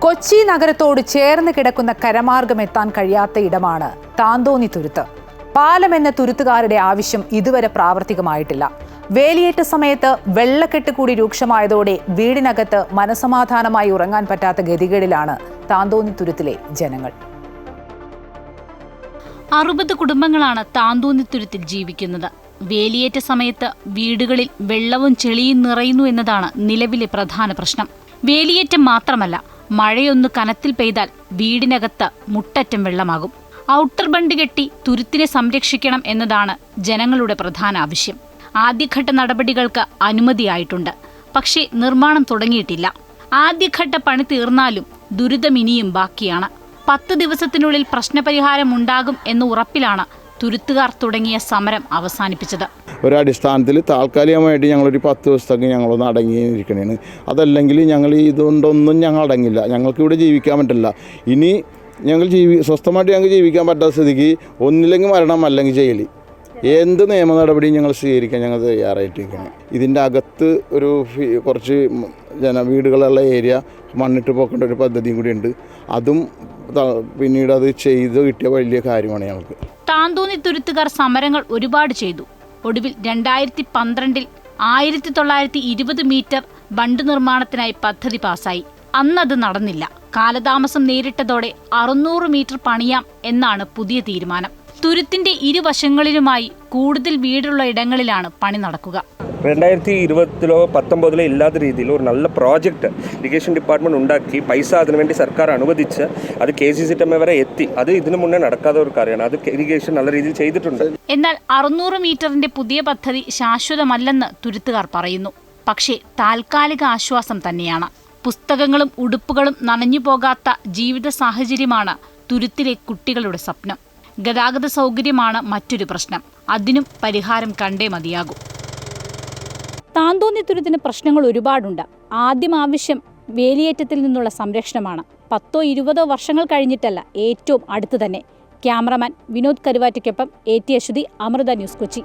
കൊച്ചി നഗരത്തോട് ചേർന്ന് കിടക്കുന്ന കരമാർഗം എത്താൻ കഴിയാത്ത ഇടമാണ് താന്തോന്നി തുരുത്ത്. പാലം എന്ന തുരുത്തുകാരുടെ ആവശ്യം ഇതുവരെ പ്രാവർത്തികമായിട്ടില്ല. വേലിയേറ്റ സമയത്ത് വെള്ളക്കെട്ട് കൂടി രൂക്ഷമായതോടെ വീടിനകത്ത് മനസമാധാനമായി ഉറങ്ങാൻ പറ്റാത്ത ഗതികേടിലാണ് താന്തോന്നി തുരുത്തിലെ ജനങ്ങൾ. 60 കുടുംബങ്ങളാണ് താന്തോന്നി തുരുത്തിൽ ജീവിക്കുന്നത്. വേലിയേറ്റ സമയത്ത് വീടുകളിൽ വെള്ളവും ചെളിയും നിറയുന്നു എന്നതാണ് നിലവിലെ പ്രധാന പ്രശ്നം. വേലിയേറ്റം മാത്രമല്ല, മഴയൊന്ന് കനത്തിൽ പെയ്താൽ വീടിനകത്ത് മുട്ടറ്റം വെള്ളമാകും. ഔട്ടർ ബണ്ട് കെട്ടി തുരുത്തിനെ സംരക്ഷിക്കണം എന്നതാണ് ജനങ്ങളുടെ പ്രധാന ആവശ്യം. ആദ്യഘട്ട നടപടികൾക്ക് അനുമതിയായിട്ടുണ്ട്, പക്ഷേ നിർമ്മാണം തുടങ്ങിയിട്ടില്ല. ആദ്യഘട്ട പണി തീർന്നാലും ദുരിതം ഇനിയും ബാക്കിയാണ്. 10 ദിവസത്തിനുള്ളിൽ പ്രശ്നപരിഹാരം ഉണ്ടാകും എന്ന ഉറപ്പിലാണ് തുരുത്തുകാർ തുടങ്ങിയ സമരം അവസാനിപ്പിച്ചത്. ഒരടിസ്ഥാനത്തിൽ താൽക്കാലികമായിട്ട് ഞങ്ങളൊരു 10 ദിവസത്തേക്ക് ഞങ്ങളൊന്ന് അടങ്ങിയിരിക്കണേന്. അതല്ലെങ്കിൽ ഞങ്ങൾ ഇതുകൊണ്ടൊന്നും ഞങ്ങൾ അടങ്ങില്ല. ഞങ്ങൾക്കിവിടെ ജീവിക്കാൻ പറ്റില്ല. ഇനി ഞങ്ങൾ സ്വസ്ഥമായിട്ട് ഞങ്ങൾക്ക് ജീവിക്കാൻ പറ്റാത്ത സ്ഥിതിക്ക് ഒന്നില്ലെങ്കിൽ മരണം, അല്ലെങ്കിൽ ജയിൽ, എന്ത് നിയമ നടപടിയും ഞങ്ങൾ സ്വീകരിക്കാൻ ഞങ്ങൾ തയ്യാറായിട്ടിരിക്കണം. ഇതിൻ്റെ അകത്ത് ഒരു കുറച്ച് വീടുകളുള്ള ഏരിയ മണ്ണിട്ട് പോക്കേണ്ട ഒരു പദ്ധതിയും കൂടി ഉണ്ട്. അതും പിന്നീട് അത് ചെയ്ത് കിട്ടിയ വലിയ കാര്യമാണ് ഞങ്ങൾക്ക്. താന്തോന്നി തുരുത്തുകാർ സമരങ്ങൾ ഒരുപാട് ചെയ്തു. ഒടുവിൽ 2012 1920 മീറ്റർ ബണ്ട് നിർമ്മാണത്തിനായി പദ്ധതി പാസായി. അന്നത് നടന്നില്ല. കാലതാമസം നേരിട്ടതോടെ 600 മീറ്റർ പണിയാം എന്നാണ് പുതിയ തീരുമാനം. തുരുത്തിന്റെ ഇരുവശങ്ങളിലുമായി കൂടുതൽ വീടുള്ള ഇടങ്ങളിലാണ് പണി നടക്കുക. 2020-ലോ 19-ലോ ഇല്ലാത്ത രീതിയിൽ ഒരു നല്ല പ്രോജക്റ്റ് ഇറിഗേഷൻ ഡിപ്പാർട്ട്മെൻറ്റ് ഉണ്ടാക്കി പൈസ അതിനുവേണ്ടി സർക്കാർ അനുവദിച്ച് അത് KCCTM വരെ എത്തി. അത് ഇതിനു മുന്നേ നടക്കാത്ത ഒരു കാര്യമാണ്. അത് ഇറിഗേഷൻ നല്ല രീതിയിൽ ചെയ്തിട്ടുണ്ട്. എന്നാൽ 600 മീറ്ററിന്റെ പുതിയ പദ്ധതി ശാശ്വതമല്ലെന്ന് തുരുത്തുകാർ പറയുന്നു. പക്ഷേ താൽക്കാലിക ആശ്വാസം തന്നെയാണ്. പുസ്തകങ്ങളും ഉടുപ്പുകളും നനഞ്ഞു പോകാത്ത ജീവിത സാഹചര്യമാണ് തുരുത്തിലെ കുട്ടികളുടെ സ്വപ്നം. ഗതാഗത സൗകര്യമാണ് മറ്റൊരു പ്രശ്നം. അതിനും പരിഹാരം കണ്ടേ മതിയാകൂ. താന്തോന്നി തുരുത്തിന് പ്രശ്നങ്ങൾ ഒരുപാടുണ്ട്. ആദ്യം ആവശ്യം വേലിയേറ്റത്തിൽ നിന്നുള്ള സംരക്ഷണമാണ്. 10-20 വർഷങ്ങൾ കഴിഞ്ഞിട്ടല്ല, ഏറ്റവും അടുത്ത് തന്നെ. ക്യാമറമാൻ വിനോദ് കരുവാറ്റയ്ക്കൊപ്പം AT അശ്വതി, അമൃത ന്യൂസ്, കൊച്ചി.